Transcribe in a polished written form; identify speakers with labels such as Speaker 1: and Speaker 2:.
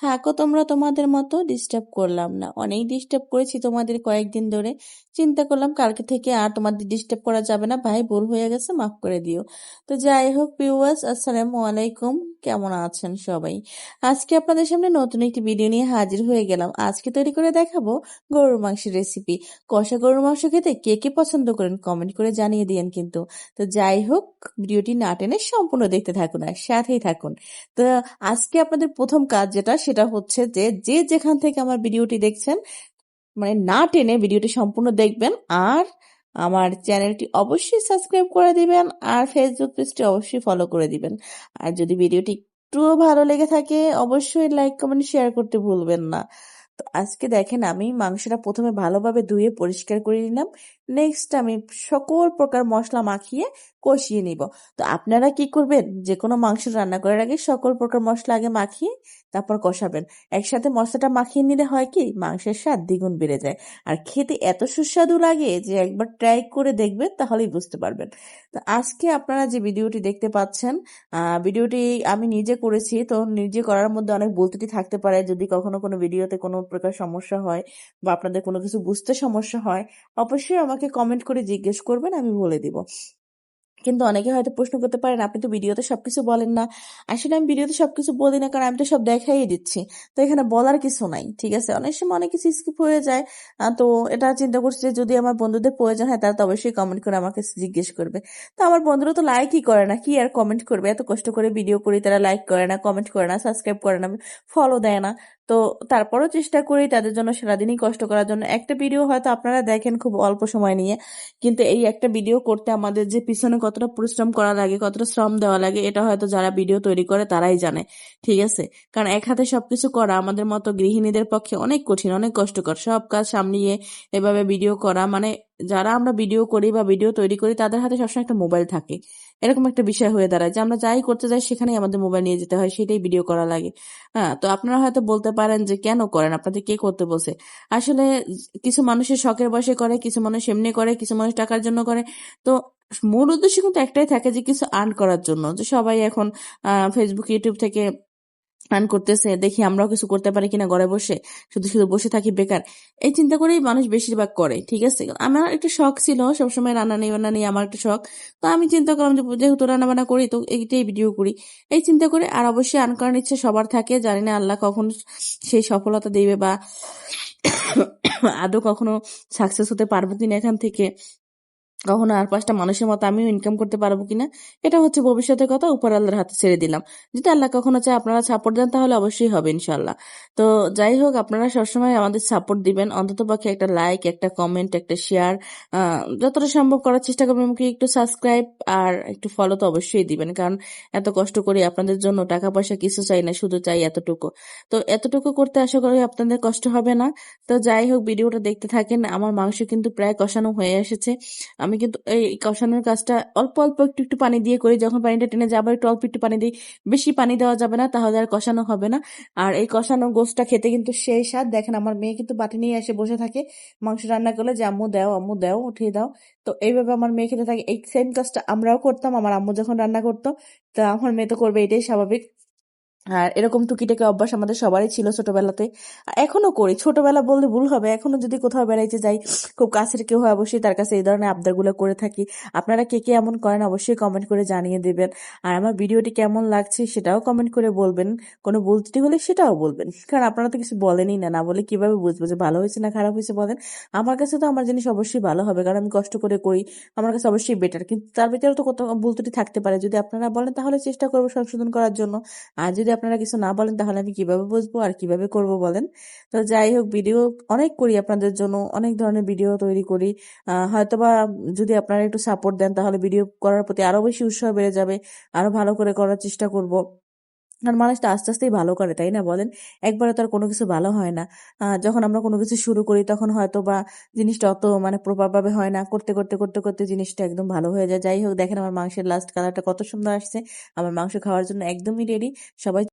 Speaker 1: থাকো তোমরা তোমাদের মতো, ডিস্টার্ব করলাম না। অনেক ডিস্টার্ব করেছি তোমাদের কয়েকদিন ধরে। চিন্তা করলাম কালকে থেকে আর তোমাদের ডিস্টার্ব করা যাবে না। ভাই, ভুল হয়ে গেছে, মাফ করে দিও। তো যাই হোক ভিউয়ার্স, আসসালামু আলাইকুম। কেমন আছেন সবাই? আজকে আপনাদের সামনে নতুন একটি ভিডিও নিয়ে হাজির হয়ে গেলাম। আজকে তৈরি করে দেখাবো গরুর মাংসের রেসিপি। কষা গরুর মাংস খেতে কে কে পছন্দ করেন কমেন্ট করে জানিয়ে দিয়েন কিন্তু। তো যাই হোক, ভিডিওটি না টেনে সম্পূর্ণ দেখতে থাকুন আর সাথেই থাকুন। তো আজকে আপনাদের প্রথম কাজ যেটা, সেটা হচ্ছে যে যে যেখান থেকে আমার ভিডিওটি দেখছেন, মানে না টেনে ভিডিওটি সম্পূর্ণ দেখবেন। আর আমার চ্যানেলটি অবশ্যই সাবস্ক্রাইব করে দিবেন, আর ফেসবুক পেজটি অবশ্যই ফলো করে দিবেন। আর যদি ভিডিওটি একটুও ভালো লেগে থাকে, অবশ্যই লাইক কমেন্ট শেয়ার করতে ভুলবেন না। তো আজকে দেখেন, আমি মাংসটা প্রথমে ভালোভাবে ধুয়ে পরিষ্কার করে নিলাম। নেক্সট আমি সকল প্রকার মশলা মাখিয়ে কষিয়ে নিব। তো আপনারা কি করবেন, যে কোনো মাংস রান্না করার আগে সকল প্রকার মশলা আগে মাখিয়ে তারপর কষাবেন। একসাথে মশলাটা মাখিয়ে নিলে হয় কি, মাংসের স্বাদ দ্বিগুণ বেড়ে যায়। আর খেতে এত সুস্বাদু লাগে যে একবার ট্রাই করে দেখবেন, তাহলেই বুঝতে পারবেন। তো আজকে আপনারা যে ভিডিওটি দেখতে পাচ্ছেন, ভিডিওটি আমি নিজে করেছি। তো নিজে করার মধ্যে অনেক ভুল ত্রুটি থাকতে পারে। যদি কখনো কোনো ভিডিওতে কোনো প্রকার সমস্যা হয় বা আপনাদের কোনো কিছু বুঝতে সমস্যা হয়, অবশ্যই আমাকে কমেন্ট করে জিজ্ঞেস করবেন, আমি বলে দিব। কিন্তু অনেকে হয়তো প্রশ্ন করতে পারেন, আপনি তো ভিডিওতে সবকিছু বলেন না। আসলে আমি ভিডিওতে সবকিছু বলি না, কারণ আমি তো সব দেখাই দিচ্ছি। তো এখানে বলার কিছু নাই, ঠিক আছে? অনেক সময় অনেক কিছু স্কিপ হয়ে যায়। তো এটা চিন্তা করছি যে যদি আমার বন্ধুদের প্রয়োজন হয়, তারা তো অবশ্যই কমেন্ট করে আমাকে জিজ্ঞেস করবে। তো আমার বন্ধুরা তো লাইকই করে না, কি আর কমেন্ট করবে? এত কষ্ট করে ভিডিও করি, তারা লাইক করে না, কমেন্ট করে না, সাবস্ক্রাইব করে না, ফলো দেয় না। তো তারপরও চেষ্টা করি তাদের জন্য সারাদিনই কষ্ট করার জন্য। একটা ভিডিও হয়তো আপনারা দেখেন খুব অল্প সময় নিয়ে, কিন্তু এই একটা ভিডিও করতে আমাদের যে পিছনে কতটা পরিশ্রম করা লাগে, কতটা শ্রম দেওয়া লাগে, এটা হয়তো যারা ভিডিও তৈরি করে তারাই জানে, ঠিক আছে? কারণ এক হাতে সবকিছু করা আমাদের মতো গৃহিণীদের পক্ষে অনেক কঠিন, অনেক কষ্টকর। সব কাজ সামলিয়ে এভাবে ভিডিও করা, মানে যারা আমরা ভিডিও করি বা ভিডিও তৈরি করি, তাদের হাতে সবসময় একটা মোবাইল থাকে। এরকম একটা বিষয় হয়ে দাঁড়ায় যে আমরা যাই করতে যাই, সেখানেই আমাদের মোবাইল নিয়ে যেতে হয়, সেটাই ভিডিও করা লাগে। হ্যাঁ, তো আপনারা হয়তো বলতে পারেন যে কেন করেন, আপনাদের কে করতে বলছে? আসলে কিছু মানুষের শখের বশে করে, কিছু মানুষ এমনি করে, কিছু মানুষ টাকার জন্য করে। তো মূল উদ্দেশ্য কিন্তু একটাই থাকে, যে কিছু আর্ন করার জন্য। যে সবাই এখন ফেসবুক ইউটিউব থেকে আর্ন করতেছে, দেখি আমরাও কিছু করতে পারি কিনা ঘরে বসে, শুধু শুধু বসে থাকি বেকার। এই চিন্তা করেই মানুষ বেশিরভাগ করে, ঠিক আছে? আমার একটা শখ ছিল সবসময়, রান্না নিয়ে বান্না নিয়ে আমার একটা শখ। তো আমি চিন্তা করলাম যে যেহেতু রান্না বান্না করি, তো এইটাই ভিডিও করি। এই চিন্তা করে, আর অবশ্যই আর্ন করার ইচ্ছে সবার থাকে। জানি না আল্লাহ কখন সেই সফলতা দিবে, বা আদৌ কখনো সাকসেস হতে পারবো কিনা এখান থেকে, কখনো আর পাঁচটা মানুষের মতো আমিও ইনকাম করতে পারবো কিনা, এটা হচ্ছে ভবিষ্যতের কথা। উপর আল্লাহর হাতে ছেড়ে দিলাম। যদি আল্লাহ কখনো চায় আপনারা সাপোর্ট দেন, তাহলে অবশ্যই হবে ইনশাল্লাহ। তো যাই হোক, আপনারা সবসময় আমাদের সাপোর্ট দিবেন। অন্তত পক্ষে একটা লাইক, একটা কমেন্ট, একটা শেয়ার, যতটা সম্ভব করার চেষ্টা করবেন। আমাকে একটু সাবস্ক্রাইব আর একটু ফলো তো অবশ্যই দিবেন, কারণ এত কষ্ট করি আপনাদের জন্য। টাকা পয়সা কিছু চাই না, শুধু চাই এতটুকু। তো এতটুকু করতে আশা করি আপনাদের কষ্ট হবে না। তো যাই হোক, ভিডিওটা দেখতে থাকেন। আমার মাংস কিন্তু প্রায় কষানো হয়ে এসেছে। আমি কিন্তু এই কষানোর কাজটা অল্প অল্প একটু একটু পানি দিয়ে করি। যখন পানিটা টেনে যাবে, একটু অল্প একটু পানি দিই। বেশি পানি দেওয়া যাবে না, তাহলে আর কষানো হবে না। আর এই কষানো গোশটা খেতে কিন্তু সেই স্বাদ। দেখেন, আমার মেয়ে কিন্তু বাটি নিয়ে এসে বসে থাকে মাংস রান্না করলে, যে আম্মু দাও, আম্মু দাও, উঠিয়ে দাও। তো এইভাবে আমার মেয়ে খেতে থাকে। এই সেম কাজটা আমরাও করতাম আমার আম্মু যখন রান্না করতো। তা আমার মেয়ে তো করবে, এটাই স্বাভাবিক। আর এরকম টুকিটাকি অভ্যাস আমাদের সবারই ছিল ছোটবেলাতে। আর এখনো করি, ছোটবেলা বললে ভুল হবে, এখনো যদি কোথাও বেড়াইতে যাই, খুব কাছের কেউ হয়, অবশ্যই তার কাছে এই ধরনের আবদারগুলো করে থাকি। আপনারা কে কে এমন করেন, অবশ্যই কমেন্ট করে জানিয়ে দেবেন। আর আমার ভিডিওটি কেমন লাগছে সেটাও কমেন্ট করে বলবেন। কোনো ভুল ত্রুটি হলে সেটাও বলবেন, কারণ আপনারা তো কিছু বলেনই না। না বলে কিভাবে বুঝবো যে ভালো হয়েছে না খারাপ হয়েছে? বলেন। আমার কাছে তো আমার জিনিস অবশ্যই ভালো হবে, কারণ আমি কষ্ট করে করি। আমার কাছে অবশ্যই বেটার, কিন্তু তার ভিতরে তো কত ভুল ত্রুটি থাকতে পারে। যদি আপনারা বলেন, তাহলে চেষ্টা করবো সংশোধন করার জন্য। আর যদি আপনারা কিছু না বলেন, তাহলে আমি কিভাবে বুঝবো আর কিভাবে করব বলেন? তো যাই হোক, ভিডিও অনেক করি আপনাদের জন্য, অনেক ধরনের ভিডিও তৈরি করি। হয়তোবা যদি আপনারা একটু সাপোর্ট দেন, তাহলে ভিডিও করার প্রতি আরো বেশি উৎসাহ বেড়ে যাবে। আরো ভালো করে করার চেষ্টা করব। আর মানুষ তো আস্তে আস্তেই ভালো করে, তাই না বলেন? একবারে তো আর কোনো কিছু ভালো হয় না। যখন আমরা কোনো কিছু শুরু করি, তখন হয়তো বা জিনিসটা অত মানে প্রপার ভাবে হয় না। করতে করতে করতে করতে জিনিসটা একদম ভালো হয়ে যায়। যাই হোক, দেখেন আমার মাংসের লাস্ট কালারটা কত সুন্দর আসছে। আমার মাংস খাওয়ার জন্য একদমই রেডি। সবাই